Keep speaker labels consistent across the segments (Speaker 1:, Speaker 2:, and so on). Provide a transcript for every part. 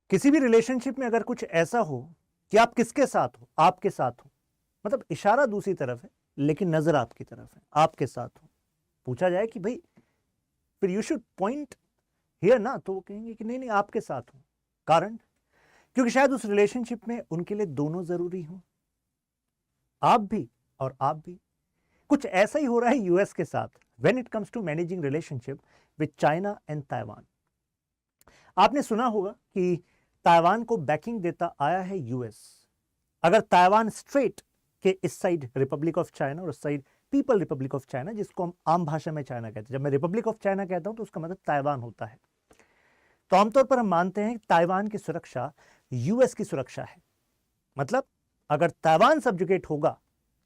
Speaker 1: किसी भी रिलेशनशिप में अगर कुछ ऐसा हो कि आप किसके साथ हो, आपके साथ हो, मतलब इशारा दूसरी तरफ है लेकिन नजर आपकी तरफ है, आपके साथ हो, पूछा जाए कि भाई फिर यू शुड पॉइंट हियर ना, तो वो कहेंगे कि नहीं नहीं आपके साथ हो। कारण, क्योंकि शायद उस रिलेशनशिप में उनके लिए दोनों जरूरी हो, आप भी और आप भी। कुछ ऐसा ही हो रहा है यूएस के साथ when it comes to managing relationship with China and Taiwan. आपने सुना होगा कि ताइवान को बैकिंग देता आया है यूएस। अगर ताइवान स्ट्रेट के इस साइड रिपब्लिक ऑफ चाइना और उस side people Republic of China, जिसको हम आम भाषा में चाइना कहते हैं, जब मैं रिपब्लिक ऑफ चाइना कहता हूं तो उसका मतलब ताइवान होता है। तो आमतौर पर हम मानते हैं कि ताइवान की सुरक्षा यूएस की सुरक्षा है। मतलब अगर ताइवान सब्जुगेट होगा,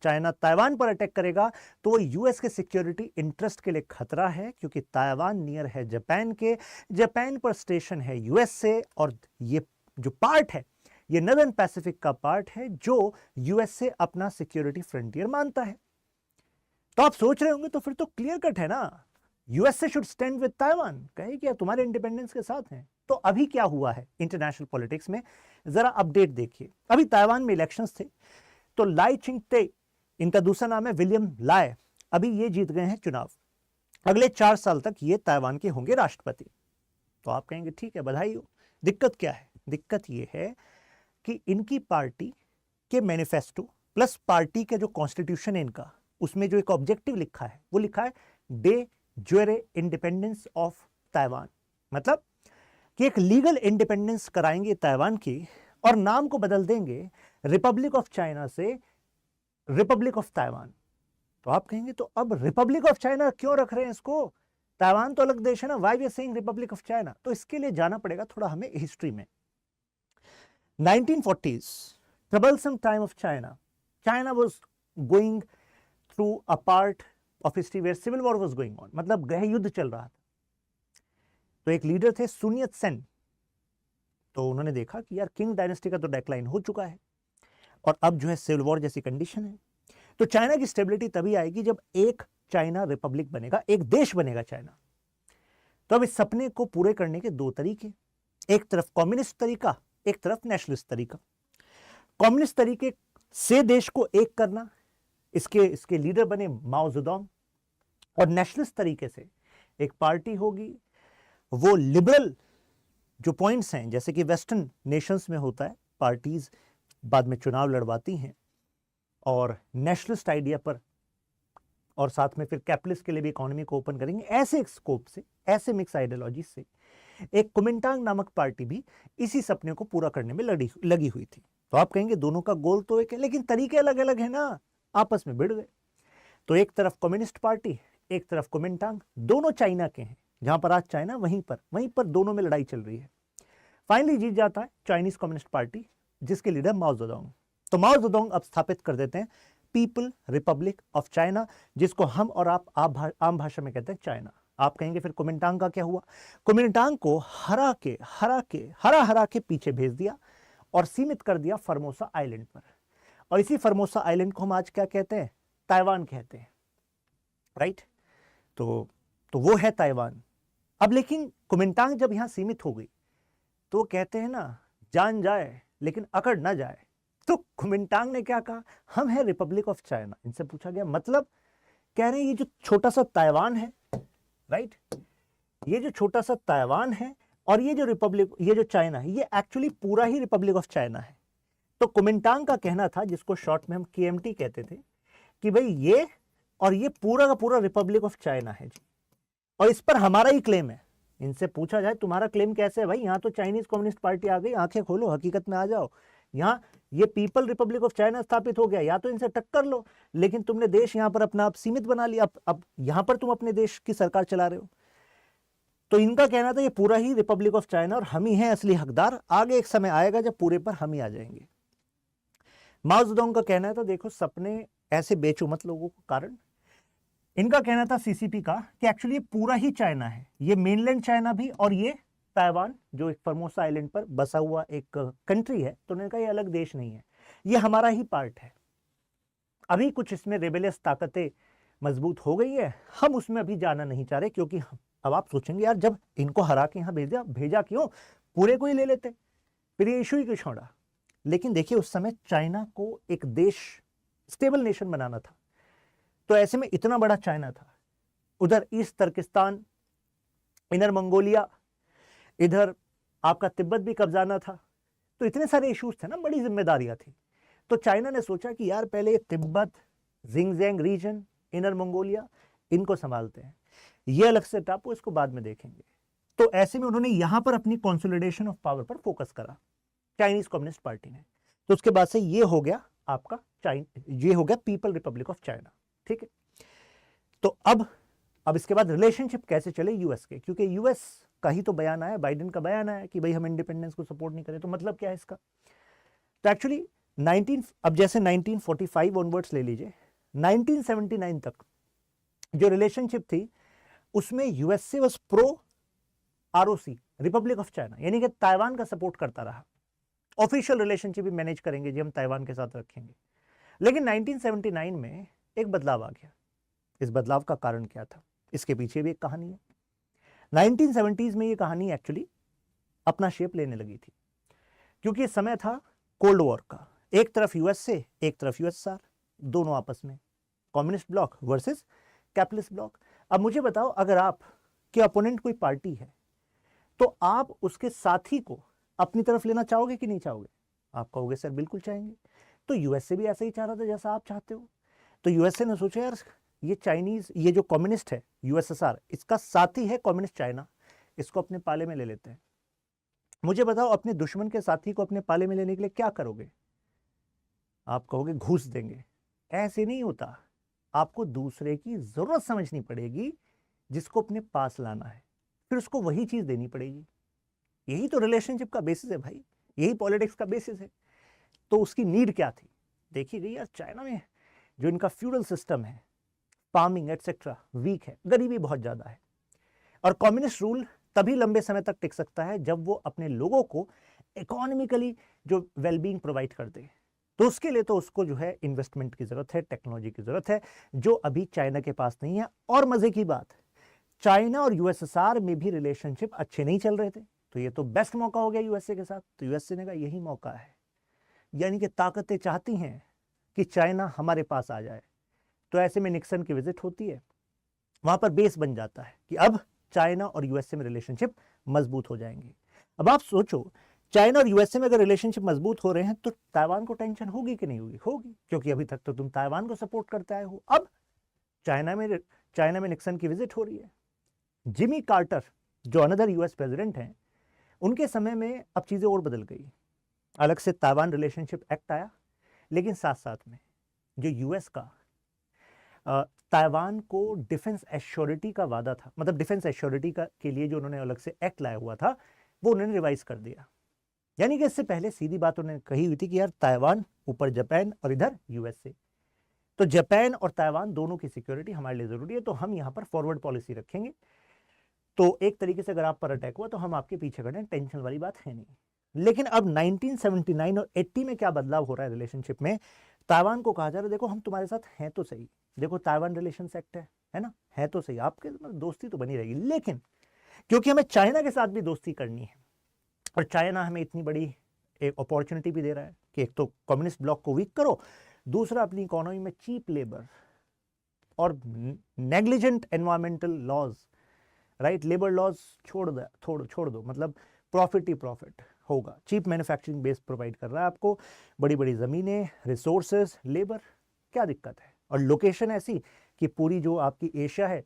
Speaker 1: चाइना ताइवान पर अटैक करेगा, तो वो यूएस के सिक्योरिटी इंटरेस्ट के लिए खतरा है, क्योंकि ताइवान नियर है जापान के, जापान पर स्टेशन है यूएस से, और ये जो पार्ट है ये नदर्न पैसिफिक का पार्ट है जो यूएस से अपना सिक्योरिटी फ्रंटियर मानता है। तो आप सोच रहे होंगे तो फिर तो क्लियर कट है ना, USA should stand with Taiwan, कहे कि तुम्हारे इंडिपेंडेंस के साथ हैं। तो अभी क्या हुआ है इंटरनेशनल पॉलिटिक्स में, जरा अपडेट देखिए। अभी ताइवान में इलेक्शंस थे, तो लाई चिंगते, इनका दूसरा नाम है विलियम लाए, अभी ये जीत गए हैं चुनाव। अगले 4 साल तक ये ताइवान के होंगे राष्ट्रपति। तो आप कहेंगे ठीक है, बधाई हो। दिक्कत क्या है? दिक्कत ये है कि इनकी पार्टी के मैनिफेस्टो प्लस पार्टी के जो कॉन्स्टिट्यूशन है इनका, उसमें जो एक ऑब्जेक्टिव लिखा है वो लिखा है डे ज्यूरे इंडिपेंडेंस ऑफ ताइवान। मतलब कि एक लीगल इंडिपेंडेंस कराएंगे ताइवान की और नाम को बदल देंगे रिपब्लिक ऑफ चाइना से रिपब्लिक ऑफ ताइवान। तो आप कहेंगे तो अब रिपब्लिक ऑफ चाइना क्यों रख रहे हैं इसको, ताइवान तो अलग देश है ना, why we are saying Republic of China. तो इसके लिए जाना पड़ेगा थोड़ा हमें हिस्ट्री में। 1940s, troublesome time of China. China was going through a part of history where civil war was going on, मतलब गृह युद्ध चल रहा था। तो एक लीडर थे सुन यत सेन, तो उन्होंने देखा कि यार किंग डायनेस्टी का तो डेक्लाइन हो चुका है और अब जो है सिविल वॉर जैसी कंडीशन है। तो चाइना की स्टेबिलिटी तभी आएगी जब एक चाइना रिपब्लिक बनेगा, एक देश बनेगा चाइना। तो अब इस सपने को पूरे करने के 2 तरीके, एक तरफ कम्युनिस्ट तरीका, एक तरफ नेशनलिस्ट तरीका। कम्युनिस्ट तरीके से देश को एक करना, इसके लीडर बने माओ जेडोंग, और नेशनलिस्ट तरीके से एक पार्टी होगी, वो लिबरल जो पॉइंट्स हैं, जैसे कि वेस्टर्न नेशंस में होता है, पार्टीज बाद में चुनाव लड़वाती हैं और नेशनलिस्ट आइडिया पर, और साथ में फिर कैपिटलिस्ट के लिए भी इकोनॉमी को ओपन करेंगे। ऐसे एक स्कोप से, ऐसे मिक्स आइडियोलॉजी से एक कुमिंटांग नामक पार्टी भी इसी सपने को पूरा करने में लगी हुई थी। तो आप कहेंगे दोनों का गोल तो एक है, लेकिन तरीके अलग अलग है ना, आपस में भिड़ गए। तो एक तरफ कम्युनिस्ट पार्टी, एक तरफ कुमिंटांग, दोनों चाइना के हैं, जहां पर आज चाइना वहीं पर दोनों में लड़ाई चल रही है। फाइनली जीत जाता है चाइनीज कम्युनिस्ट पार्टी, जिसके लीडर माओ जेडोंग। तो माओ जेडोंग अब स्थापित कर देते हैं पीपल रिपब्लिक ऑफ चाइना, जिसको हम और आप आम भाषा में कहते हैं चाइना। आप कहेंगे फिर कुमिंटांग का क्या हुआ? कुमिंटांग को हरा के पीछे भेज दिया और सीमित कर दिया फॉर्मोसा आइलैंड पर, और इसी फॉर्मोसा आइलैंड को हम आज क्या कहते हैं? ताइवान कहते हैं, राइट? तो वो है ताइवान। अब लेकिन कुमिंटांग जब यहां सीमित हो गई तो कहते हैं ना, जान जाए लेकिन अकड़ ना जाए। तो कुमिंटांग ने क्या कहा? हम है रिपब्लिक ऑफ चाइना। इनसे पूछा गया मतलब, कह रहे हैं ये जो छोटा सा ताइवान है, राइट, ये जो छोटा सा ताइवान है और ये जो रिपब्लिक, ये जो चाइना है, ये एक्चुअली पूरा ही रिपब्लिक ऑफ चाइना है। तो कुमिंटांग का कहना था, जिसको शॉर्ट में हम केएमटी कहते थे, कि भाई ये और ये पूरा का पूरा रिपब्लिक ऑफ चाइना है जी, और इस पर हमारा ही क्लेम है। इनसे पूछा जाए तुम्हारा क्लेम कैसे है भाई, यहां तो चाइनीज कम्युनिस्ट पार्टी आ गई, आंखें खोलो, हकीकत में आ जाओ, यहां ये पीपल रिपब्लिक ऑफ चाइना स्थापित हो गया, या तो इनसे टक्कर लो, लेकिन तुमने देश यहां पर अपना आप सीमित बना लिया, अब यहां पर तुम अपने देश की सरकार चला रहे हो। तो इनका कहना था ये पूरा ही रिपब्लिक ऑफ चाइना और हम ही हैं असली हकदार, आगे एक समय आएगा जब पूरे पर हम ही आ जाएंगे। माओ जेडोंग का कहना था देखो सपने ऐसे बेचो मत लोगों को। कारण इनका कहना था सीसीपी का कि एक्चुअली ये पूरा ही चाइना है, ये मेनलैंड चाइना भी और ये ताइवान जो एक फॉर्मोसा आइलैंड पर बसा हुआ एक कंट्री है। तो उन्होंने कहा ये अलग देश नहीं है, ये हमारा ही पार्ट है। अभी कुछ इसमें रेबेलियस ताकतें मजबूत हो गई है, हम उसमें अभी जाना नहीं चाह रहे, क्योंकि अब आप सोचेंगे यार जब इनको हरा के यहां भेजा क्यों, पूरे को ही ले लेते। फिर ये इशू ही क्यों छोड़ा। लेकिन देखिए उस समय चाइना को एक देश, स्टेबल नेशन बनाना था, तो ऐसे में इतना बड़ा चाइना था, उधर ईस्ट तुर्किस्तान, इनर मंगोलिया, इधर आपका तिब्बत भी कब्जाना था, तो इतने सारे इश्यूज थे ना, बड़ी जिम्मेदारियां थी। तो चाइना ने सोचा कि यार पहले तिब्बत, जिंगजेंग रीजन, इनर मंगोलिया, इनको संभालते हैं, ये अलग से टापू, इसको बाद में देखेंगे। तो ऐसे में उन्होंने यहां पर अपनी कंसोलिडेशन ऑफ पावर पर फोकस करा, चाइनीज कम्युनिस्ट पार्टी ने। तो उसके बाद से ये हो गया आपका ये हो गया पीपल रिपब्लिक ऑफ चाइना, ठीक है। तो अब इसके बाद रिलेशनशिप कैसे चले यूएस के, क्योंकि यूएस का ही तो बयान आया, बाइडेन का बयान आया कि भाई हम इंडिपेंडेंस को सपोर्ट नहीं करें, तो मतलब क्या है इसका। तो एक्चुअली अब जैसे 1945 ऑनवर्ड्स ले लीजिए, 1979 तक जो रिलेशनशिप थी उसमें USA was pro ROC, Republic of China, यानी कि ताइवान का सपोर्ट करता रहा। ऑफिशियल रिलेशनशिप भी मैनेज करेंगे जी हम ताइवान के साथ रखेंगे। लेकिन 1979 में एक बदलाव आ गया। इस बदलाव का कारण क्या था, इसके पीछे भी एक कहानी है। 1970s में ये कहानी एक्चुअली अपना शेप लेने लगी थी, क्योंकि समय था कोल्ड वॉर का। एक तरफ यूएसए, एक तरफ यूएसएसआर, दोनों आपस में communist bloc versus capitalist block. अब मुझे बताओ, अगर आप के अपोनेंट कोई पार्टी है तो आप उसके साथी को अपनी तरफ लेना चाहोगे कि नहीं चाहोगे? आप कहोगे सर बिल्कुल चाहेंगे। तो यूएसए भी ऐसा ही चाह रहा था जैसा आप चाहते हो। तो यूएसए ने सोचा यार ये चाइनीज, ये जो कम्युनिस्ट है यूएसएसआर, इसका साथी है कम्युनिस्ट चाइना, इसको अपने पाले में ले लेते हैं। मुझे बताओ, अपने दुश्मन के साथी को अपने पाले में लेने के लिए क्या करोगे? आप कहोगे घूस देंगे। ऐसे नहीं होता, आपको दूसरे की जरूरत समझनी पड़ेगी, जिसको अपने पास लाना है, फिर उसको वही चीज देनी पड़ेगी। यही तो रिलेशनशिप का बेसिस है भाई, यही पॉलिटिक्स का बेसिस है। तो उसकी नीड क्या थी देखी गई। यार चाइना में जो इनका फ्यूडल सिस्टम है, फार्मिंग एटसेट्रा वीक है, गरीबी बहुत ज्यादा है, और कम्युनिस्ट रूल तभी लंबे समय तक टिक सकता है जब वो अपने लोगों को इकोनॉमिकली जो वेलबींग प्रोवाइड कर दे। तो उसके लिए तो उसको जो है इन्वेस्टमेंट की जरूरत है, टेक्नोलॉजी की जरूरत है, जो अभी चाइना के पास नहीं है। और मजे की बात, चाइना और यूएसएसआर में भी रिलेशनशिप अच्छे नहीं चल रहे थे, तो ये तो बेस्ट मौका हो गया यूएसए के साथ। तो यूएसए ने कहा यही मौका है, यानी कि ताकतें चाहती हैं कि चाइना हमारे पास आ जाए। तो ऐसे में निक्सन की विजिट होती है, वहां पर बेस बन जाता है कि अब चाइना और यूएसए में रिलेशनशिप मजबूत हो जाएंगे। अब आप सोचो, चाइना और यूएसए में अगर रिलेशनशिप मजबूत हो रहे हैं तो ताइवान को टेंशन होगी कि नहीं होगी? होगी, क्योंकि अभी तक तो तुम ताइवान को सपोर्ट करते आए हो। अब चाइना में निक्सन की विजिट हो रही है। जिमी कार्टर जो अनदर यूएस प्रेसिडेंट हैं, उनके समय में अब चीजें और बदल गई। अलग से ताइवान रिलेशनशिप एक्ट आया, लेकिन साथ साथ में जो यूएस का ताइवान को डिफेंस एश्योरिटी का वादा था, मतलब डिफेंस एश्योरिटी का के लिए जो उन्होंने अलग से एक्ट लाया हुआ था, वो उन्होंने रिवाइज कर दिया। यानी कि इससे पहले सीधी बात उन्होंने कही हुई थी कि यार ताइवान, ऊपर जापान और इधर यूएसए, तो जापान और ताइवान दोनों की सिक्योरिटी हमारे लिए जरूरी है, तो हम यहां पर फॉरवर्ड पॉलिसी रखेंगे। तो एक तरीके से अगर आप पर अटैक हुआ तो हम आपके पीछे खड़े हैं, टेंशन वाली बात है नहीं। लेकिन अब 1979 और 80 में क्या बदलाव हो रहा है रिलेशनशिप में? ताइवान को कहा जा रहा है देखो हम तुम्हारे साथ हैं तो सही, देखो ताइवान रिलेशन एक्ट है ना, है तो सही, आपके दोस्ती तो बनी रहेगी, लेकिन क्योंकि हमें चाइना के साथ भी दोस्ती करनी है, और चाइना हमें इतनी बड़ी एक अपॉर्चुनिटी भी दे रहा है कि एक तो कम्युनिस्ट ब्लॉक को वीक करो, दूसरा अपनी इकोनॉमी में चीप लेबर और negligent environmental laws, right, labour laws छोड़ दो, मतलब प्रॉफिट ही प्रॉफिट होगा। चीप मैन्युफैक्चरिंग बेस प्रोवाइड कर रहा है आपको, बड़ी बड़ी ज़मीनें, रिसोर्सेज, लेबर, क्या दिक्कत है? और लोकेशन ऐसी कि पूरी जो आपकी एशिया है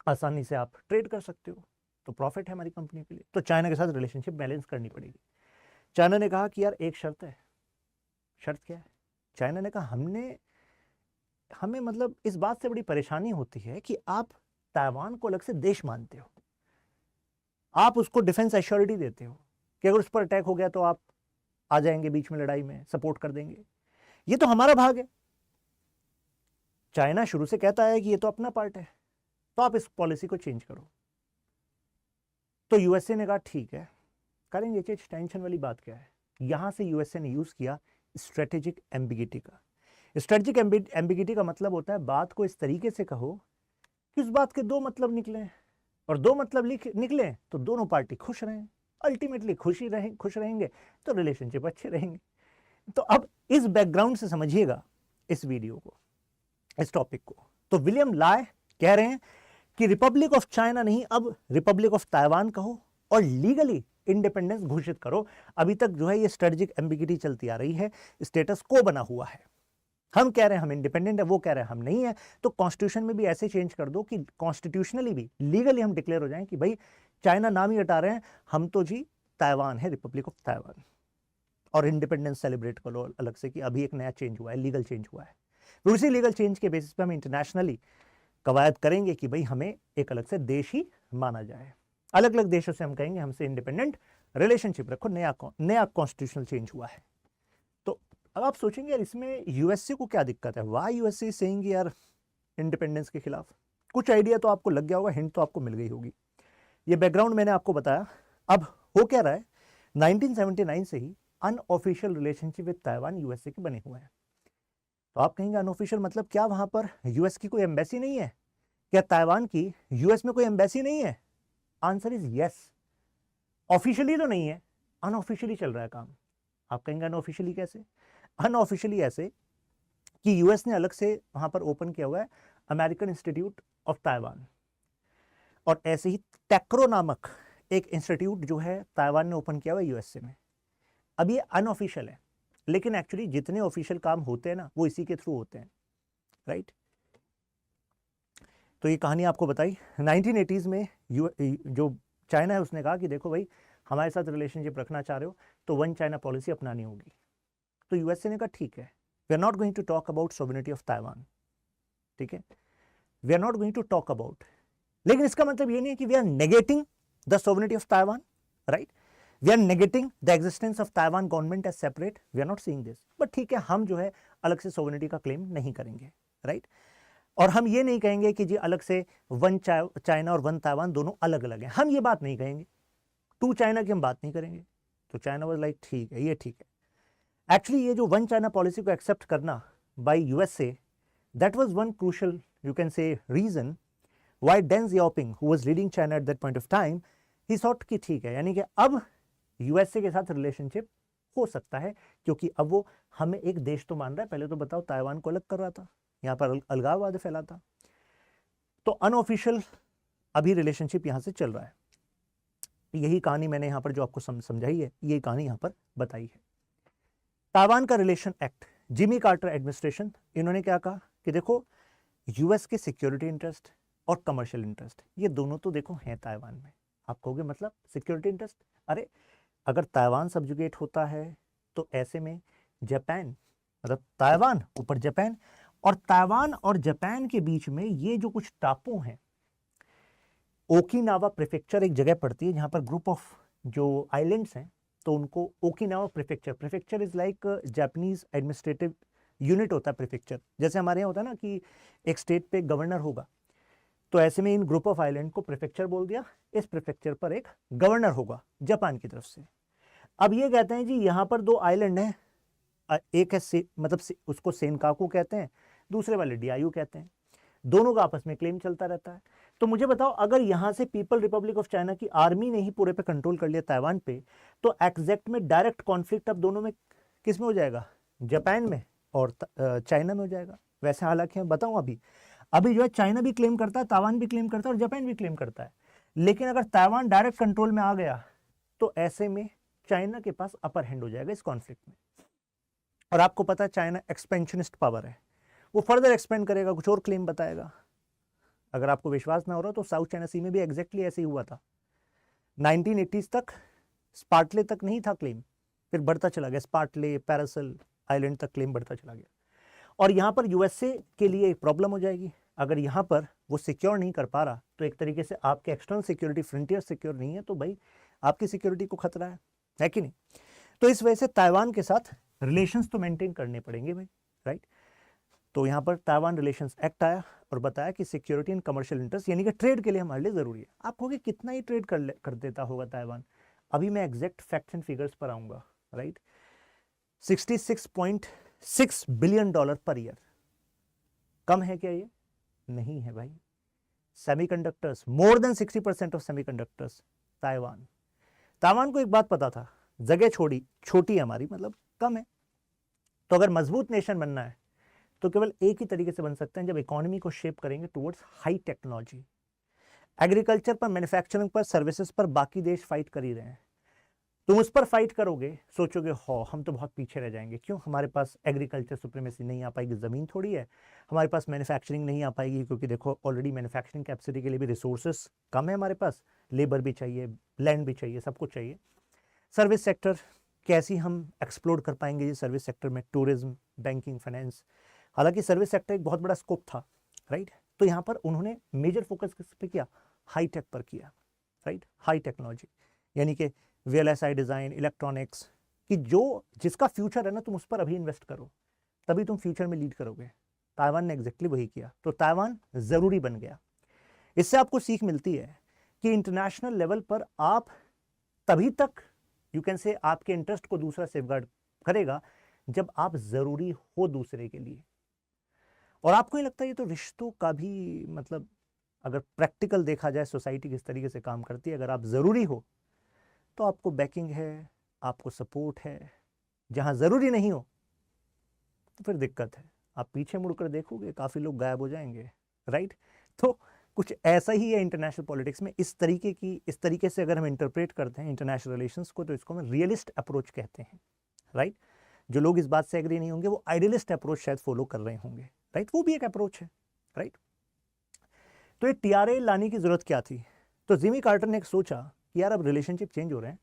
Speaker 1: आसानी से आप ट्रेड कर सकते हो, तो प्रॉफिट है हमारी कंपनी के लिए। तो चाइना के साथ रिलेशनशिप बैलेंस करनी पड़ेगी। चाइना ने कहा कि यार एक शर्त है। शर्त क्या है? चाइना ने कहा हमें मतलब इस बात से बड़ी परेशानी होती है कि आप ताइवान को अलग से देश मानते हो, आप उसको डिफेंस एश्योरिटी देते हो कि अगर उस पर अटैक हो गया तो आप आ जाएंगे बीच में लड़ाई में, सपोर्ट कर देंगे, ये तो हमारा भाग है। चाइना शुरू से कहता है कि ये तो अपना पार्ट है, तो आप इस पॉलिसी को चेंज करो। तो यूएसए ने कहा ठीक है करेंगे चेंज, टेंशन वाली बात क्या है? यहां से यूएसए ने यूज किया स्ट्रेटेजिक एम्बिगिटी का। स्ट्रेटेजिक एम्बिगिटी का मतलब होता है बात को इस तरीके से कहो कि उस बात के दो मतलब निकले, और दो मतलब निकले तो दोनों पार्टी खुश रहें, अल्टीमेटली खुश रहेंगे तो रिलेशनशिप अच्छे रहेंगे। तो अब इस बैकग्राउंड से समझिएगा इस वीडियो को, इस टॉपिक को। तो विलियम लाय कह रहे हैं कि रिपब्लिक ऑफ चाइना नहीं, अब रिपब्लिक ऑफ ताइवान कहो और लीगली इंडिपेंडेंस घोषित करो। अभी तक जो है ये स्ट्रेटेजिक एम्बिगिटी चलती आ रही है, स्टेटस को बना हुआ है। हम कह रहे हैं हम इंडिपेंडेंट है, वो कह रहे हैं हम नहीं है। तो कॉन्स्टिट्यूशन में भी ऐसे चेंज कर दो कि कॉन्स्टिट्यूशनली भी लीगली हम डिक्लेयर हो जाएं कि भाई चाइना नाम ही हटा रहे हैं, हम तो जी ताइवान है, रिपब्लिक ऑफ ताइवान, और इंडिपेंडेंस सेलिब्रेट करो अलग से कि अभी एक नया चेंज हुआ है, लीगल चेंज हुआ है। फिर उसी लीगल चेंज के बेसिस पे हम इंटरनेशनली कवायद करेंगे कि भाई हमें एक अलग से देश ही माना जाए। अलग अलग देशों से हम कहेंगे हमसे इंडिपेंडेंट रिलेशनशिप रखो, नया कॉन्स्टिट्यूशनल चेंज हुआ है। तो अब आप सोचेंगे यार इसमें यूएसए को क्या दिक्कत है, वाई यूएसए सेइंग यार इंडिपेंडेंस के खिलाफ। कुछ आइडिया तो आपको लग गया होगा, हिंट तो आपको मिल गई होगी। ये बैकग्राउंड मैंने आपको बताया। अब हो क्या रहा है, 1979 से ही unofficial relationship with Taiwan USA के बने हुए हैं। तो आप कहेंगे अनऑफिशियल मतलब क्या, वहां पर यूएस की कोई एम्बेसी नहीं है क्या, ताइवान की यूएस में कोई एम्बेसी नहीं है? Answer is yes. ऑफिशियली तो नहीं है, अनऑफिशियली चल रहा है काम। आप कहेंगे अनऑफिशियली कैसे? अनऑफिशियली ऐसे कि यूएस ने अलग से वहां पर ओपन किया हुआ है अमेरिकन इंस्टीट्यूट ऑफ ताइवान, और ऐसे ही टेक्रो नामक एक इंस्टीट्यूट जो है ताइवान ने ओपन किया हुआ है यूएसए में। अब ये अनऑफिशियल है, लेकिन एक्चुअली जितने ऑफिशियल काम होते हैं ना वो इसी के थ्रू होते हैं, राइट। तो ये कहानी आपको बताई 1980s में जो चाइना है उसने कहा कि देखो भाई हमारे साथ रिलेशनशिप रखना चाह रहे हो तो वन चाइना पॉलिसी अपनानी होगी। तो यूएसए ने कहा ठीक है, we are not going to talk about sovereignty of Taiwan, ठीक है, we are not going to talk about. लेकिन इसका मतलब ये नहीं है कि we are negating the sovereignty of Taiwan, right, we are negating the existence of Taiwan government as separate, we are not seeing this. But ठीक है, हम जो है अलग से सॉवरेनिटी का क्लेम नहीं करेंगे, राइट। और हम ये नहीं कहेंगे कि जी अलग से वन चाइना और वन ताइवान दोनों अलग अलग हैं, हम ये बात नहीं कहेंगे, टू चाइना की हम बात नहीं करेंगे। तो चाइना वाज लाइक ठीक है, ये ठीक है। एक्चुअली ये जो वन चाइना पॉलिसी को एक्सेप्ट करना by USA, that was one crucial you can say reason why Deng Xiaoping who was leading China at that point of time, he thought कि ठीक है, यानी कि अब यूएसए के साथ रिलेशनशिप हो सकता है, क्योंकि अब वो हमें एक देश तो मान रहा है। पहले तो बताओ ताइवान को अलग कर रहा था, यहाँ पर अलगाववाद फैला था। तो अनऑफिशियल अभी रिलेशनशिप यहाँ से चल रहा है। यही कहानी मैंने यहाँ पर जो आपको समझाई है, यही कहानी यहाँ पर बताई है। ताइवान का relation act, Jimmy Carter administration, इन्होंने क्या कहा कि देखो यूएस के सिक्योरिटी इंटरेस्ट और कमर्शियल इंटरेस्ट ये दोनों तो देखो हैं ताइवान में। आप कहोगे मतलब सिक्योरिटी इंटरेस्ट, अरे अगर ताइवान सबजुगेट होता है तो ऐसे में जापान, मतलब ताइवान ऊपर जापान, और ताइवान और जापान के बीच में ये जो कुछ टापू हैं, ओकिनावा प्रीफेक्चर एक जगह पड़ती है जहां पर ग्रुप ऑफ जो आइलैंड्स हैं, तो उनको Okinawa prefecture, prefecture is like Japanese administrative unit होता है प्रीफेक्चर। जैसे हमारे यहाँ होता है ना कि एक स्टेट पे गवर्नर होगा, तो ऐसे में इन ग्रुप ऑफ आइलैंड को प्रीफेक्चर बोल दिया। इस प्रीफेक्चर पर एक गवर्नर होगा जापान की तरफ से। अब ये कहते हैं जी यहाँ पर दो आइलैंड हैं, एक है मतलब उसको सेनकाकू कहते हैं, दूसरे वाले डियायू कहते हैं, दोनों का आपस में क्लेम चलता रहता है। तो मुझे बताओ अगर यहां से पीपल रिपब्लिक ऑफ चाइना की आर्मी ने ही पूरे पे कंट्रोल कर लिया ताइवान पे, तो एग्जैक्ट में डायरेक्ट कॉन्फ्लिक्ट अब दोनों में किस में हो जाएगा, जापान में और चाइना में हो जाएगा। वैसे हालांकि मैं बताऊं अभी जो है चाइना भी क्लेम करता है, ताइवान भी क्लेम करता है और जापान भी क्लेम करता है। लेकिन अगर ताइवान डायरेक्ट कंट्रोल में आ गया तो ऐसे में चाइना के पास अपर हैंड हो जाएगा इस कॉन्फ्लिक्ट में। और आपको पता है चाइना एक्सपेंशनिस्ट पावर है, वो फर्दर एक्सपेंड करेगा, कुछ और क्लेम बताएगा। अगर आपको विश्वास ना हो रहा तो साउथ चाइना सी में भी एग्जैक्टली ऐसे ही हुआ था। 1980s तक स्पार्टले तक नहीं था क्लेम, फिर बढ़ता चला गया, स्पार्टले पैरासल आइलैंड तक क्लेम बढ़ता चला गया। और यहाँ पर यूएसए के लिए एक प्रॉब्लम हो जाएगी, अगर यहाँ पर वो सिक्योर नहीं कर पा रहा तो एक तरीके से आपके एक्सटर्नल सिक्योरिटी फ्रंटियर सिक्योर नहीं है, तो भाई आपकी सिक्योरिटी को खतरा है कि नहीं। तो इस वजह से ताइवान के साथ रिलेशंस तो मेंटेन करने पड़ेंगे भाई, राइट। तो यहाँ पर ताइवान रिलेशंस एक्ट आया और बताया कि सिक्योरिटी एंड कमर्शियल इंटरेस्ट यानी कि ट्रेड के लिए हमारे लिए जरूरी है। आप कहोगे कितना ही ट्रेड कर देता होगा ताइवान, अभी मैं एग्जैक्ट फैक्ट्स एंड फिगर्स पर आऊंगा, राइट। $66.6 बिलियन पर ईयर, कम है क्या ये? नहीं है भाई। Semiconductors, more than 60% of semiconductors Taiwan. Taiwan को एक बात पता था, जगह छोटी है हमारी, मतलब कम है, तो अगर मजबूत नेशन बनना है तो केवल एक ही तरीके से बन सकते हैं, जब इकोनॉमी को शेप करेंगे टुवर्ड्स हाई टेक्नोलॉजी। एग्रीकल्चर पर, मैन्युफैक्चरिंग पर, सर्विसेज पर बाकी देश फाइट कर ही रहे हैं, तुम उस पर फाइट करोगे, सोचोगे हो हम तो बहुत पीछे रह जाएंगे, क्यों, हमारे पास एग्रीकल्चर सुप्रीमेसी नहीं आ पाएगी, ज़मीन थोड़ी है, हमारे पास मैन्युफैक्चरिंग नहीं आ पाएगी, क्योंकि देखो ऑलरेडी मैन्युफैक्चरिंग कैपेसिटी के लिए भी रिसोर्सेस कम है हमारे पास, लेबर भी चाहिए, लैंड भी चाहिए, सब कुछ चाहिए। सर्विस सेक्टर कैसी हम एक्सप्लोर कर पाएंगे ये सर्विस सेक्टर में, टूरिज्म, बैंकिंग, फाइनेंस, हालांकि सर्विस सेक्टर एक बहुत बड़ा स्कोप था, राइट। तो यहाँ पर उन्होंने मेजर फोकस किस पे किया, हाई टेक पर किया, राइट, हाई टेक्नोलॉजी, यानी कि VLSI डिज़ाइन, इलेक्ट्रॉनिक्स, कि जिसका फ्यूचर है ना, तुम उस पर अभी इन्वेस्ट करो, तभी तुम फ्यूचर में लीड करोगे। ताइवान ने एग्जैक्टली वही किया, तो ताइवान ज़रूरी बन गया। इससे आपको सीख मिलती है कि इंटरनेशनल लेवल पर आप तभी तक यू कैन से आपके इंटरेस्ट को दूसरा सेफगार्ड करेगा जब आप ज़रूरी हो दूसरे के लिए। और आपको नहीं लगता ये तो रिश्तों का भी, मतलब अगर प्रैक्टिकल देखा जाए सोसाइटी किस तरीके से काम करती है, अगर आप ज़रूरी हो तो आपको बैकिंग है, आपको सपोर्ट है, जहां ज़रूरी नहीं हो तो फिर दिक्कत है, आप पीछे मुड़कर देखोगे काफ़ी लोग गायब हो जाएंगे, राइट। तो कुछ ऐसा ही है इंटरनेशनल पॉलिटिक्स में, इस तरीके से अगर हम इंटरप्रेट करते हैं इंटरनेशनल रिलेशंस को, तो इसको हम रियलिस्ट अप्रोच कहते हैं, राइट। जो लोग इस बात से एग्री नहीं होंगे वो आइडियलिस्ट अप्रोच शायद फॉलो कर रहे होंगे, राइट, वो भी एक अप्रोच है, राइट। तो ये TRA लाने की जरूरत क्या थी, तो जिमी कार्टर ने सोचा कि यार अब रिलेशनशिप चेंज हो रहे हैं,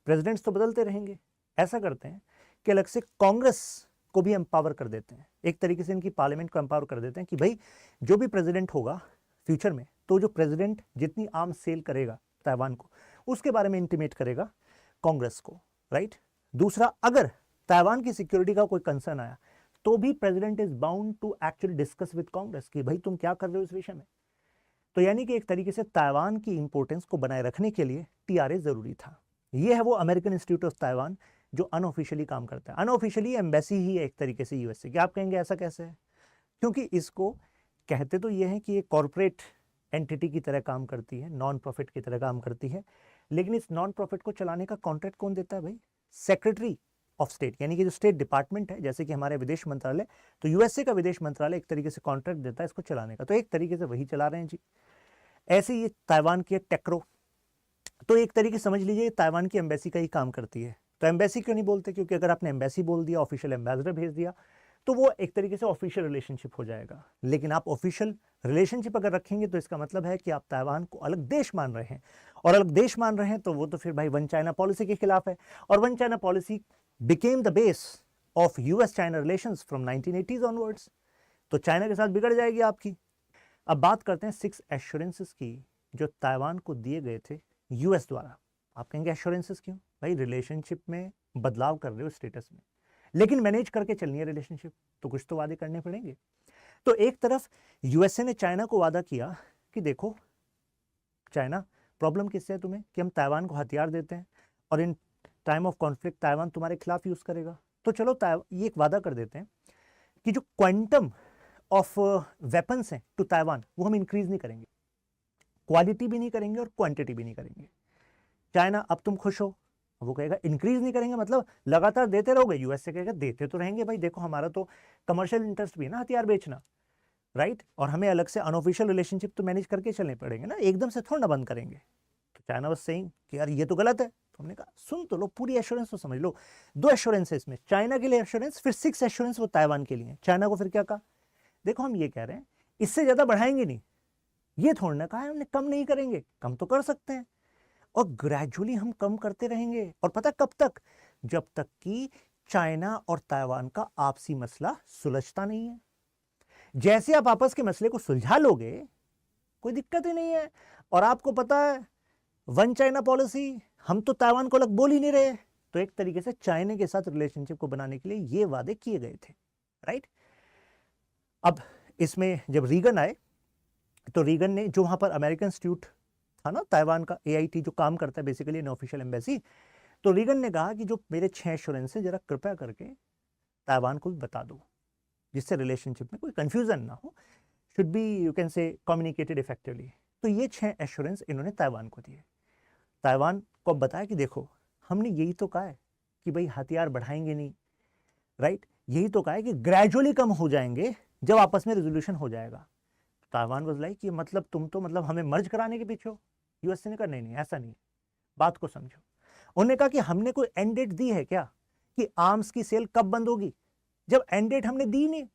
Speaker 1: प्रेसिडेंट्स तो बदलते रहेंगे, ऐसा करते हैं कि अलग से कांग्रेस को भी एम्पावर कर देते हैं, एक तरीके से इनकी पार्लियामेंट को एम्पावर कर देते हैं कि भाई जो भी प्रेसिडेंट होगा फ्यूचर में, तो जो प्रेसिडेंट जितनी आर्म सेल करेगा ताइवान को, उसके बारे में इंटीमेट करेगा कांग्रेस को, राइट। दूसरा, अगर ताइवान की सिक्योरिटी का कोई कंसर्न आया तो भी president is bound to actually discuss with Congress कि भाई तुम क्या कर रहे हो इस विषय में। तो यानी कि एक तरीके से ताइवान की इंपॉर्टेंस को बनाए रखने के लिए TRA जरूरी था। यह है वो अमेरिकन इंस्टीट्यूट ऑफ ताइवान जो अनऑफिशियली काम करता है, अनऑफिशियली एम्बेसी ही है एक तरीके से यूएस से। क्या आप कहेंगे ऐसा कैसे है, क्योंकि इसको कहते तो ये है कि ये कॉर्पोरेट एंटिटी की तरह काम करती है, नॉन प्रॉफिट की तरह काम करती है, लेकिन इस नॉन प्रॉफिट को चलाने का कॉन्ट्रैक्ट कौन देता है भाई, सेक्रेटरी ऑफ स्टेट, यानी कि जो स्टेट डिपार्टमेंट है, जैसे कि हमारे विदेश मंत्रालय, तो यूएसए का विदेश मंत्रालय एक तरीके से कॉन्ट्रैक्ट देता है इसको चलाने का, तो एक तरीके से वही चला रहे हैं जी। ऐसे ही ताइवान की टेक्रो, तो एक तरीके से समझ लीजिए ताइवान की एम्बेसी का ही काम करती है। तो एम्बेसी क्यों नहीं बोलते, क्योंकि अगर आपने एम्बेसी बोल दिया, ऑफिशियल एम्बेसडर भेज दिया, तो वो एक तरीके से ऑफिशियल रिलेशनशिप हो जाएगा। लेकिन आप ऑफिशियल रिलेशनशिप अगर रखेंगे तो इसका मतलब है कि आप ताइवान को अलग देश मान रहे हैं, और अलग देश मान रहे हैं तो वो तो फिर भाई वन चाइना पॉलिसी के खिलाफ है, और one China policy became the base of US China relations from 1980s onwards. तो चाइना के साथ बिगड़ जाएगी आपकी। अब बात करते हैं 6 एश्योरेंसेस की जो ताइवान को दिए गए थे US द्वारा। आप कहेंगे एश्योरेंसेस क्यों, भाई रिलेशनशिप में बदलाव कर रहे हो स्टेटस में, लेकिन मैनेज करके चलनी है रिलेशनशिप, तो कुछ तो वादे करने पड़ेंगे। तो एक तरफ USA ने चाइना को वादा किया कि देखो चाइना, प्रॉब्लम किससे है तुम्हें, कि हम ताइवान को हथियार देते हैं और in time of conflict Taiwan तुम्हारे खिलाफ यूज करेगा, तो चलो ये एक वादा कर देते हैं कि जो क्वांटम ऑफ वेपन्स हैं टू ताइवान वो हम इंक्रीज नहीं करेंगे, क्वालिटी भी नहीं करेंगे और क्वांटिटी भी नहीं करेंगे। चाइना, अब तुम खुश हो, वो कहेगा इंक्रीज नहीं करेंगे मतलब लगातार देते रहोगे, USA कहेगा देते तो रहेंगे भाई, देखो हमारा तो कमर्शियल इंटरेस्ट भी है ना हथियार बेचना, राइट, और हमें अलग से अनऑफिशियल रिलेशनशिप तो मैनेज करके चलने पड़ेंगे ना, एकदम से थोड़ा ना बंद करेंगे। तो चाइना वाज सेइंग कि यार ये तो गलत है, तो हमने कहा सुन तो लो, पूरी एश्योरेंस तो समझ लो। 2 एश्योरेंस है इसमें, चाइना के लिए एश्योरेंस, फिर 6 एश्योरेंस वो ताइवान के लिए। चाइना को फिर क्या कहा, देखो हम ये कह रहे हैं इससे ज्यादा बढ़ाएंगे नहीं, ये थोड़ा ना कहा है हमने कम नहीं करेंगे, कम तो कर सकते हैं, और ग्रेजुअली हम कम करते रहेंगे, और पता कब तक, जब तक कि चाइना और ताइवान का आपसी मसला सुलझता नहीं है। जैसे आप आपस के मसले को सुलझा लोगे कोई दिक्कत ही नहीं है। और आपको पता है वन चाइना पॉलिसी, हम तो ताइवान को अलग बोल ही नहीं रहे, तो एक तरीके से चाइना के साथ रिलेशनशिप को बनाने के लिए ये वादे किए गए थे, राइट। अब इसमें जब रीगन आए तो रीगन ने, जो वहां पर अमेरिकन इंस्टीट्यूट था ना ताइवान का, AIT जो काम करता है बेसिकली इन ऑफिशियल एम्बेसी, तो रीगन ने कहा कि जो मेरे 6 एश्योरेंस है जरा कृपया करके ताइवान को भी बता दो, जिससे रिलेशनशिप में कोई कंफ्यूजन ना हो, शुड बी यू कैन से कम्युनिकेटेड इफेक्टिवली। तो ये 6 एश्योरेंस इन्होंने ताइवान को दिए। ताइवान को अब बताया कि देखो हमने यही तो कहा है कि भाई हथियार बढ़ाएंगे नहीं, राइट, यही तो कहा है कि ग्रेजुअली कम हो जाएंगे जब आपस में रेजोल्यूशन हो जाएगा। ताइवान वाज लाइक कि मतलब तुम तो मतलब हमें मर्ज कराने के पीछे हो। यूएसए ने कहा नहीं नहीं ऐसा नहीं, बात को समझो। उन्होंने कहा कि हमने कोई एंड डेट दी है क्या कि आर्म्स की सेल कब बंद होगी? जब एंड डेट हमने दी नहीं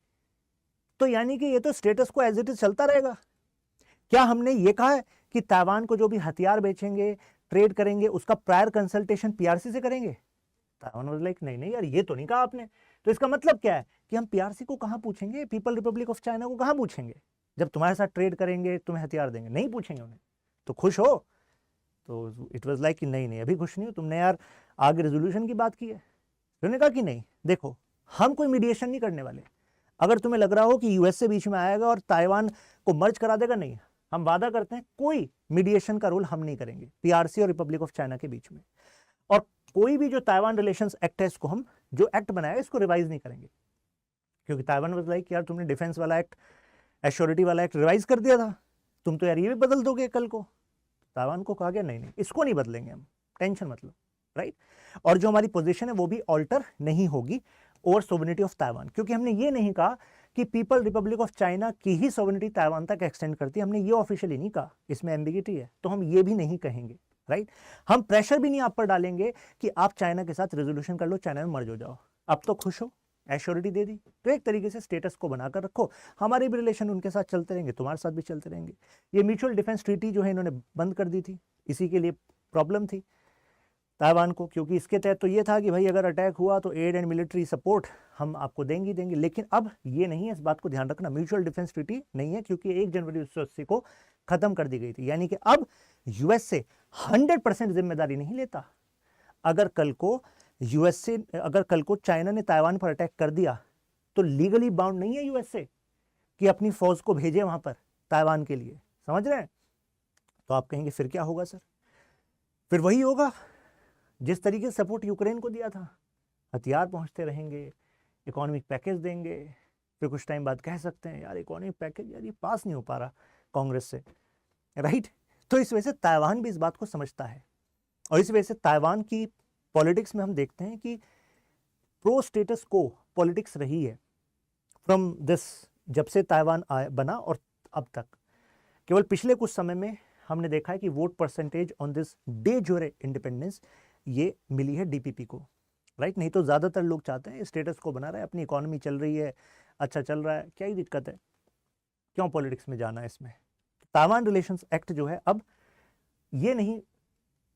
Speaker 1: तो यानी कि ये तो स्टेटस को एज इट इज चलता रहेगा। क्या हमने ये कहा है कि ताइवान को जो भी हथियार बेचेंगे ट्रेड करेंगे उसका प्रायर कंसल्टेशन पीआरसी से करेंगे? ताइवान वाज लाइक नहीं नहीं यार ये तो नहीं कहा आपने। तो इसका मतलब क्या है कि हम पीआरसी को कहां पूछेंगे, पीपल रिपब्लिक ऑफ चाइना को कहां पूछेंगे? जब तुम्हारे साथ ट्रेड करेंगे तुम्हें हथियार देंगे, नहीं पूछेंगे उन्हें। तो खुश हो? तो इट वाज लाइक कि नहीं नहीं अभी खुश नहीं हो, तुमने यार आगे रेजोल्यूशन की बात की है। उन्होंने कहा कि नहीं देखो हम कोई मीडिएशन नहीं करने वाले। अगर तुम्हें लग रहा हो कि यूएस से बीच में आएगा और ताइवान को मर्ज करा देगा, नहीं, हम वादा करते हैं कोई मीडिएशन का रोल हम नहीं करेंगे पीआरसी और रिपब्लिक ऑफ चाइना के बीच में। और कोई भी जो ताइवान रिलेशंस एक्ट है इसको हम जो एक्ट बनाया इसको रिवाइज नहीं करेंगे। क्योंकि ताइवान वाज लाइक यार तुमने डिफेंस वाला एक्ट, एश्योरिटी वाला एक्ट रिवाइज कर दिया था, तुम तो यार ये भी बदल दोगे कल को। ताइवान को कहा गया नहीं नहीं इसको नहीं बदलेंगे हम, टेंशन मत लो, राइट। और जो हमारी पोजीशन है वो भी ऑल्टर नहीं होगी ओवर सोवरेनिटी ऑफ ताइवान, क्योंकि हमने ये नहीं कहा कि पीपल रिपब्लिक ऑफ चाइना की ही सोवरेनिटी ताइवान तक एक्सटेंड करती है, हमने ये ऑफिशियली नहीं कहा, इसमें एम्बिगिटी है तो हम ये भी नहीं कहेंगे, राइट। हम प्रेशर भी नहीं आप पर डालेंगे कि आप चाइना के साथ रेजोल्यूशन कर लो, चाइना में मर्ज हो जाओ। अब तो खुश हो, एश्योरिटी दे दी, तो एक तरीके से स्टेटस को बनाकर रखो, हमारे भी रिलेशन उनके साथ चलते रहेंगे, तुम्हारे साथ भी चलते रहेंगे। ये म्यूचुअल डिफेंस ट्रीटी जो है इन्होंने बंद कर दी थी, इसी के लिए प्रॉब्लम थी ताइवान को, क्योंकि इसके तहत तो ये था कि भाई अगर अटैक हुआ तो एड एंड मिलिट्री सपोर्ट हम आपको देंगे देंगे। लेकिन अब ये नहीं है, इस बात को ध्यान रखना, म्यूचुअल डिफेंस ट्रीटी नहीं है, क्योंकि 1 जनवरी 1980 को खत्म कर दी गई थी। यानी कि अब यूएसए 100% जिम्मेदारी नहीं लेता। अगर कल को चाइना ने ताइवान पर अटैक कर दिया तो लीगली बाउंड नहीं है यूएसए कि अपनी फौज को भेजे वहां पर ताइवान के लिए, समझ रहे हैं? तो आप कहेंगे फिर क्या होगा सर? फिर वही होगा जिस तरीके से सपोर्ट यूक्रेन को दिया था, हथियार पहुंचते रहेंगे, इकोनॉमिक पैकेज देंगे, फिर कुछ टाइम बाद कह सकते हैं यार इकोनॉमिक पैकेज यार ये पास नहीं हो पा रहा कांग्रेस से, राइट। तो इस वजह से ताइवान भी इस बात को समझता है, और इस वजह से ताइवान की पॉलिटिक्स में हम देखते हैं कि प्रो स्टेटस को पॉलिटिक्स रही है फ्रॉम दिस, जब से ताइवान बना और अब तक। केवल पिछले कुछ समय में हमने देखा है कि vote percentage on this day जोरे इंडिपेंडेंस ये मिली है डीपीपी को, राइट। नहीं तो ज़्यादातर लोग चाहते हैं स्टेटस को बना रहे, अपनी इकोनॉमी चल रही है, अच्छा चल रहा है, क्या ही दिक्कत है, क्यों पॉलिटिक्स में जाना है इसमें। ताइवान रिलेशंस एक्ट जो है अब ये नहीं,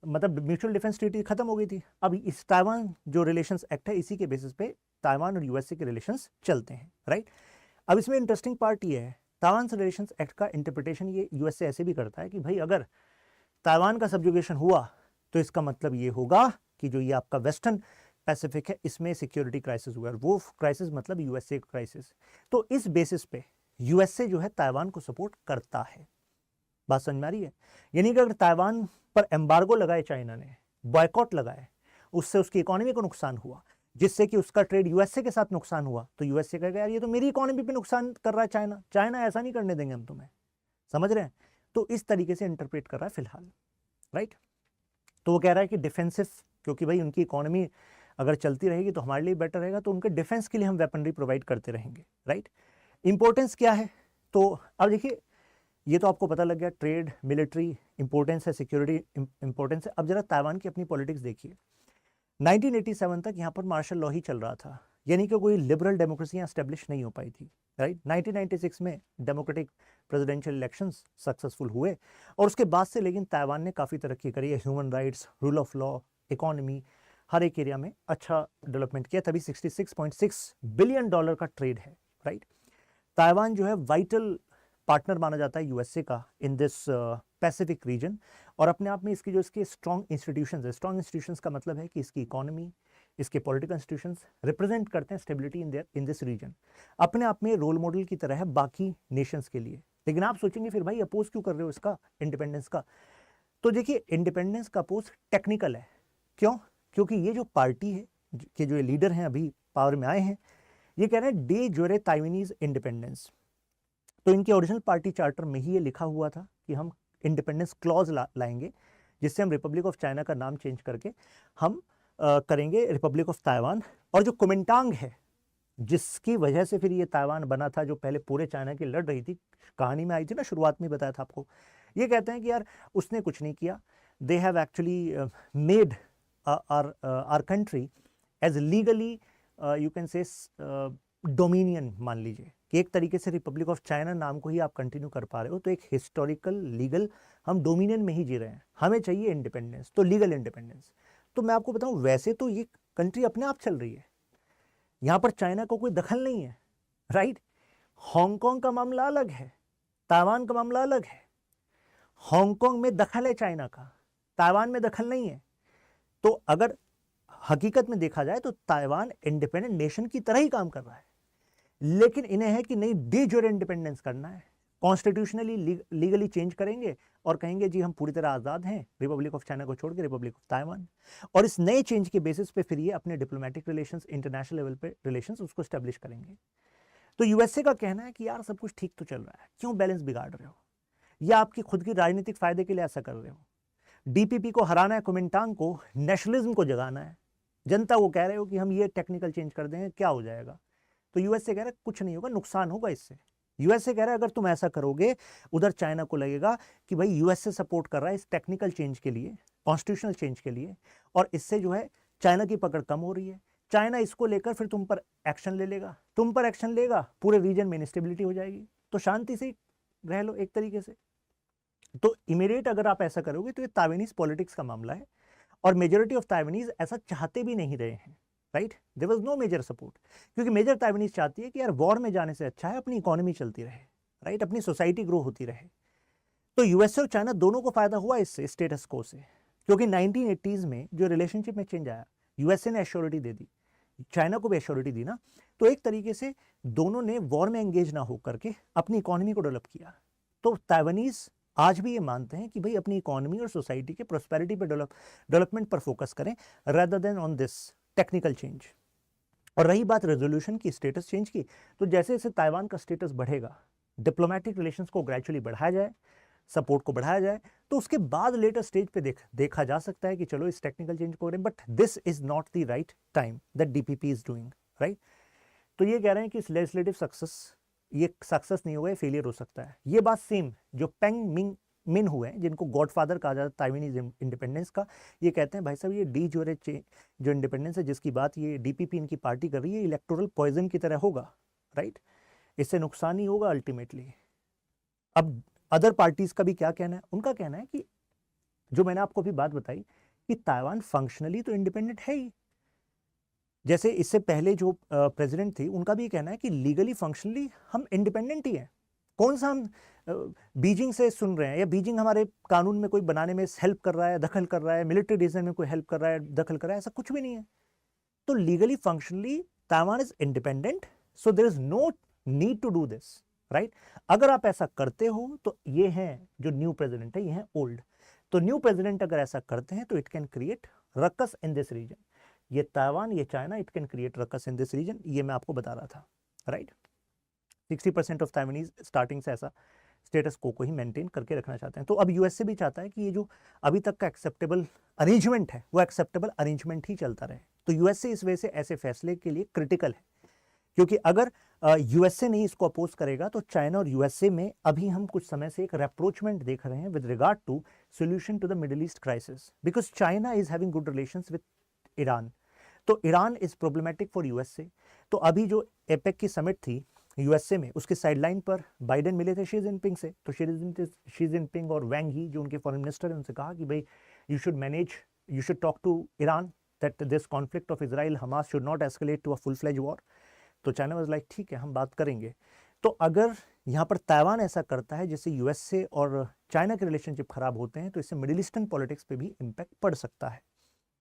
Speaker 1: मतलब म्यूचुअल डिफेंस ट्रीटी खत्म हो गई थी, अब इस ताइवान जो रिलेशंस एक्ट है इसी के बेसिस पे ताइवान और यूएसए के रिलेशंस चलते हैं, राइट। अब इसमें इंटरेस्टिंग पार्ट ये है, ताइवान रिलेशंस एक्ट का इंटरप्रिटेशन ये यूएसए ऐसे भी करता है कि भाई अगर ताइवान का सब्जुगेशन हुआ तो इसका मतलब ये होगा कि जो ये आपका वेस्टर्न पैसिफिक है इसमें सिक्योरिटी क्राइसिस हुआ, और वो क्राइसिस मतलब यूएसए क्राइसिस। तो इस बेसिस पे यूएसए जो है ताइवान को सपोर्ट करता है। बात समझ में आ रही है? यानी कि अगर ताइवान पर एम्बार्गो लगाए चाइना ने, बॉयकॉट लगाए, उससे उसकी इकोनॉमी को नुकसान हुआ, जिससे कि उसका ट्रेड यूएसए के साथ नुकसान हुआ, तो यूएसए कहेगा यार ये तो मेरी इकोनॉमी पे नुकसान कर रहा है चाइना, चाइना ऐसा नहीं करने देंगे हम तुम्हें, समझ रहे हैं? तो इस तरीके से इंटरप्रेट कर रहा है फिलहाल, राइट। तो वो कह रहा है कि डिफेंसिव, क्योंकि भाई उनकी इकोनॉमी अगर चलती रहेगी तो हमारे लिए बेटर रहेगा, तो उनके डिफेंस के लिए हम वेपनरी प्रोवाइड करते रहेंगे, राइट। इंपॉर्टेंस क्या है? तो अब देखिए ये तो आपको पता लग गया, ट्रेड, मिलिट्री इंपॉर्टेंस है, सिक्योरिटी इंपॉर्टेंस है। अब जरा ताइवान की अपनी पॉलिटिक्स देखिए। 1987 तक यहाँ पर मार्शल लॉ ही चल रहा था, यानी कि कोई लिबरल डेमोक्रेसी यहाँ स्टैब्लिश नहीं हो पाई थी, राइट। 1996 में डेमोक्रेटिक प्रेसिडेंशियल इलेक्शंस सक्सेसफुल हुए, और उसके बाद से लेकिन ताइवान ने काफ़ी तरक्की करी है, human rights, rule of law, economy, हर एक एरिया में अच्छा डेवलपमेंट किया, तभी $66.6 बिलियन का ट्रेड है, राइट। ताइवान जो है वाइटल पार्टनर माना जाता है यूएसए का इन दिस पैसिफिक रीजन, और अपने आप में इसकी जो इसके स्ट्रॉन्ग इंस्टीट्यूशंस है, स्ट्रॉन्ग इंस्टीट्यूशंस का मतलब है कि इसकी इकोनॉमी, इसके पॉलिटिकल इंस्टीट्यूशंस रिप्रेजेंट करते हैं स्टेबिलिटी इन दिस रीजन, अपने आप में रोल मॉडल की तरह है बाकी नेशंस के लिए। लेकिन आप सोचेंगे फिर भाई अपोज क्यों कर रहे हो इसका, इंडिपेंडेंस का? तो देखिए इंडिपेंडेंस का अपोज टेक्निकल है, क्यों? क्योंकि ये जो पार्टी है के जो लीडर हैं अभी पावर में आए हैं, ये कह रहे हैं डे जोरे ताइवानीज इंडिपेंडेंस। तो इनके ओरिजिनल पार्टी चार्टर में ही ये लिखा हुआ था कि हम इंडिपेंडेंस क्लॉज लाएंगे जिससे हम रिपब्लिक ऑफ चाइना का नाम चेंज करके हम करेंगे रिपब्लिक ऑफ ताइवान। और जो कुमिंटांग है, जिसकी वजह से फिर ये ताइवान बना था, जो पहले पूरे चाइना की लड़ रही थी, कहानी में आई थी ना, शुरुआत में बताया था आपको, ये कहते हैं कि यार उसने कुछ नहीं किया, they have actually made our country as legally you can say dominion, मान लीजिए कि एक तरीके से रिपब्लिक ऑफ चाइना नाम को ही आप कंटिन्यू कर पा रहे हो, तो एक हिस्टोरिकल लीगल हम डोमिनियन में ही जी रहे हैं, हमें चाहिए इंडिपेंडेंस, तो लीगल इंडिपेंडेंस। तो मैं आपको बताऊं, वैसे तो ये कंट्री अपने आप चल रही है, यहां पर चाइना को कोई दखल नहीं है, राइट। हांगकांग का मामला अलग है, ताइवान का मामला अलग है। हांगकांग में दखल है चाइना का, ताइवान में दखल नहीं है। तो अगर हकीकत में देखा जाए तो ताइवान इंडिपेंडेंट नेशन की तरह ही काम कर रहा है, लेकिन इन्हें है कि नहीं, डे जोर इंडिपेंडेंस करना है, कॉन्स्टिट्यूशनली लीगली चेंज करेंगे और कहेंगे जी हम पूरी तरह आज़ाद हैं रिपब्लिक ऑफ चाइना को छोड़ के, रिपब्लिक ऑफ ताइवान। और इस नए चेंज के बेसिस पे फिर ये अपने डिप्लोमेटिक रिलेशंस, इंटरनेशनल लेवल पे रिलेशंस उसको स्टैब्लिश करेंगे। तो यूएसए का कहना है कि यार सब कुछ ठीक तो चल रहा है, क्यों बैलेंस बिगाड़ रहे हो, या आपकी खुद की राजनीतिक फायदे के लिए ऐसा कर रहे हो। डीपीपी को हराना है, कुमिंटांग को, नेशनलिज्म को जगाना है, जनता को कह रहे हो कि हम ये टेक्निकल चेंज कर देंगे, क्या हो जाएगा। तो यूएसए कह रहा है कुछ नहीं होगा, नुकसान होगा इससे। यूएसए कह रहा है अगर तुम ऐसा करोगे, उधर चाइना को लगेगा कि भाई यूएसए सपोर्ट कर रहा है इस टेक्निकल चेंज के लिए, कॉन्स्टिट्यूशनल चेंज के लिए, और इससे जो है चाइना की पकड़ कम हो रही है। चाइना इसको लेकर फिर तुम पर एक्शन ले लेगा, तुम पर एक्शन लेगा, पूरे रीजन में इंस्टेबिलिटी हो जाएगी, तो शांति से रह लो एक तरीके से। तो इमीडिएट अगर आप ऐसा करोगे तो ये ताइवानीज पॉलिटिक्स का मामला है, और मेजोरिटी ऑफ ताइवानीज ऐसा चाहते भी नहीं रहे हैं, right. There was no major support, क्योंकि मेजर ताइवानीज चाहती है कि यार वॉर में जाने से अच्छा है अपनी इकोनॉमी चलती रहे, राइट, अपनी सोसाइटी ग्रो होती रहे। तो यूएसए और चाइना दोनों को फायदा हुआ इससे, स्टेटस को से, क्योंकि 1980s में जो रिलेशनशिप में चेंज आया, यूएसए ने एश्योरिटी दे दी, चाइना को भी एश्योरिटी दी ना, तो एक तरीके से दोनों ने वॉर में एंगेज ना होकर के अपनी इकोनॉमी को डेवलप किया। तो ताइवानीज आज भी ये मानते हैं कि भाई अपनी इकोनॉमी और सोसाइटी के प्रोस्पेरिटी पर डेवलपमेंट पर फोकस करें, rather than on this technical change. और रही बात रेजोल्यूशन की, स्टेटस चेंज की, तो जैसे जैसे ताइवान का स्टेटस बढ़ेगा, डिप्लोमेटिक रिलेशंस को ग्रेजुअली बढ़ाया जाए, सपोर्ट को बढ़ाया जाए, तो उसके बाद लेटर स्टेज पे देखा जा सकता है कि चलो इस टेक्निकल चेंज को करें, but this is not the right time that DPP is doing, right. तो ये कह रहे हैं कि इस लेजिस्लेटिव सक्सेस, ये सक्सेस नहीं होगा, फेलियर हो सकता है। ये बात सेम जो पेंग मिन हुए हैं, जिनको गॉडफादर कहा जाता है ताइवानीज इंडिपेंडेंस का, ये कहते हैं भाई साहब ये डी जोरे जो इंडिपेंडेंस है जिसकी बात ये डीपीपी इनकी पार्टी कर रही है, इलेक्टोरल पॉइजन की तरह होगा, राइट, इससे नुकसान ही होगा अल्टीमेटली। अब अदर पार्टीज का भी क्या कहना है, उनका कहना है कि जो मैंने आपको अभी बात बताई कि ताइवान फंक्शनली तो इंडिपेंडेंट है ही, जैसे इससे पहले जो प्रेसिडेंट थे उनका भी कहना है कि लीगली फंक्शनली हम इंडिपेंडेंट ही हैं। कौन सा हम बीजिंग से सुन रहे हैं, या बीजिंग हमारे कानून में कोई बनाने में हेल्प कर रहा है, दखल कर रहा है, मिलिट्री डिसीजन में कोई हेल्प कर रहा है, दखल कर रहा है, ऐसा कुछ भी नहीं है। तो legally functionally Taiwan is independent, so there is no need to do this, right. अगर आप ऐसा करते हो तो ये हैं जो न्यू प्रेसिडेंट है, ये हैं ओल्ड। तो न्यू प्रेसिडेंट अगर ऐसा करते हैं तो it can create ruckus in this region, ये ताइवान, ये China, it can create ruckus in this region, ये मैं आपको बता रहा था, राइट। 60% ऑफ ताइवानीज स्टार्टिंग से ऐसा स्टेटस को ही मेंटेन करके रखना चाहते हैं। तो अब यूएसए भी चाहता है कि ये जो अभी तक का एक्सेप्टेबल अरेंजमेंट है वो एक्सेप्टेबल अरेंजमेंट ही चलता रहे। तो यूएसए इस वजह से ऐसे फैसले के लिए क्रिटिकल है, क्योंकि अगर यूएसए नहीं इसको अपोज करेगा तो चाइना और यूएसए में अभी हम कुछ समय से एक रेप्रोचमेंट देख रहे हैं with regard to solution to the Middle crisis, because China is having good relations with Iran, तो Iran is problematic for USA. तो अभी जो एपेक की समिट थी यूएसए में, उसके साइडलाइन पर बाइडेन मिले थे शी जिनपिंग से, तो शी जिनपिंग और वैंग ही जो उनके फॉरेन मिनिस्टर हैं उनसे कहा कि भाई you should talk to Iran that this conflict of Israel Hamas should not escalate to a full fledge war. तो चाइना वाज लाइक ठीक है हम बात करेंगे। तो अगर यहाँ पर ताइवान ऐसा करता है जिससे यूएसए और चाइना के रिलेशनशिप खराब होते हैं, तो इससे मिडिल ईस्टर्न पॉलिटिक्स पे भी इम्पैक्ट पड़ सकता है,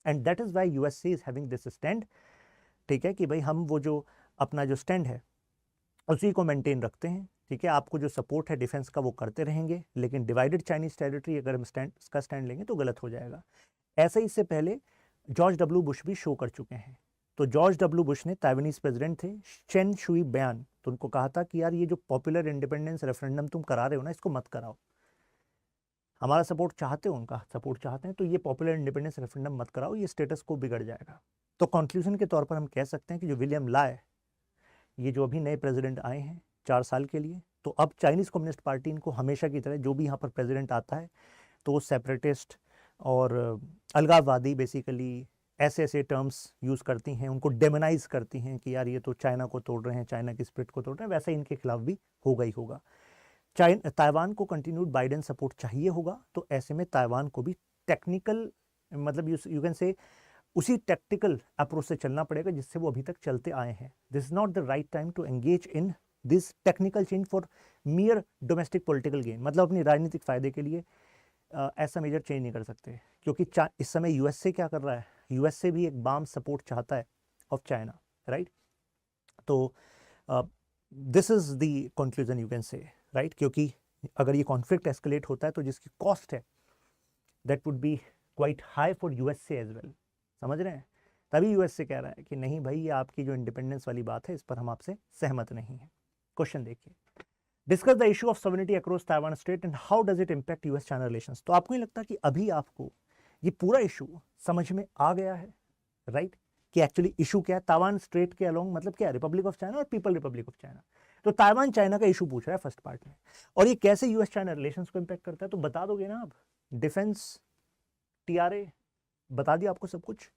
Speaker 1: and that is why USA is having this stand, ठीक है, कि भाई हम वो जो अपना जो स्टैंड है उसी को मेंटेन रखते हैं, ठीक है, आपको जो सपोर्ट है डिफेंस का वो करते रहेंगे, लेकिन डिवाइडेड चाइनीज टेरिटरी अगर हम इसका स्टैंड लेंगे तो गलत हो जाएगा। ऐसे ही इससे पहले जॉर्ज डब्ल्यू बुश भी शो कर चुके हैं। तो जॉर्ज डब्ल्यू बुश ने, ताइवानीज प्रेसिडेंट थे, चेन शुई बयान, तो उनको कहा था कि यार ये जो पॉपुलर इंडिपेंडेंस रेफरेंडम तुम करा रहे हो ना, इसको मत कराओ, हमारा सपोर्ट चाहते हो, उनका सपोर्ट चाहते हैं, तो ये पॉपुलर इंडिपेंडेंस रेफरेंडम मत कराओ, ये स्टेटस को बिगड़ जाएगा। तो कंक्लूजन के तौर पर हम कह सकते हैं कि जो विलियम ला, ये जो अभी नए प्रेसिडेंट आए हैं 4 साल के लिए, तो अब चाइनीज़ कम्युनिस्ट पार्टी इनको हमेशा की तरह जो भी यहाँ पर प्रेसिडेंट आता है तो वो सेपरेटिस्ट और अलगाववादी बेसिकली ऐसे ऐसे टर्म्स यूज़ करती हैं, उनको डेमोनाइज करती हैं कि यार ये तो चाइना को तोड़ रहे हैं, चाइना की स्पिरिट को तोड़ रहे हैं। वैसा इनके खिलाफ भी होगा ही होगा। ताइवान को कंटिन्यूड बाइडेन सपोर्ट चाहिए होगा, तो ऐसे में ताइवान को भी टेक्निकल मतलब यू कैन से उसी टैक्टिकल अप्रोच से चलना पड़ेगा जिससे वो अभी तक चलते आए हैं। This is not the right time to engage in this technical change for mere domestic political gain, मतलब अपनी राजनीतिक फायदे के लिए ऐसा मेजर चेंज नहीं कर सकते, क्योंकि इस समय यूएसए क्या कर रहा है, यूएसए भी एक बाम सपोर्ट चाहता है ऑफ चाइना, राइट। तो this is the conclusion you can से, राइट, क्योंकि अगर ये कॉन्फ्लिक्ट एस्केलेट होता है तो जिसकी कॉस्ट है that would be quite high for USA as well, समझ रहे हैं। तभी यूएसए कह रहा है कि नहीं भाई, ये आपकी जो इंडिपेंडेंस वाली बात है इस पर हम आपसे सहमत नहीं हैं। क्वेश्चन देखिए, discuss the issue of sovereignty across Taiwan state and how does it impact US China relations. तो आपको नहीं लगता कि अभी आपको ये पूरा इशू समझ में आ गया है, राइट, कि एक्चुअली इशू क्या है। ताइवान स्ट्रेट के अलोंग मतलब क्या है, रिपब्लिक ऑफ चाइना और पीपल रिपब्लिक ऑफ चाइना। तो ताइवान चाइना का इशू पूछ रहा है फर्स्ट पार्ट में, और ये कैसे यूएस चाइना रिलेशंस को इंपैक्ट करता है, तो बता दोगे ना आप। डिफेंस, टीआरए, बता दिया आपको सब कुछ।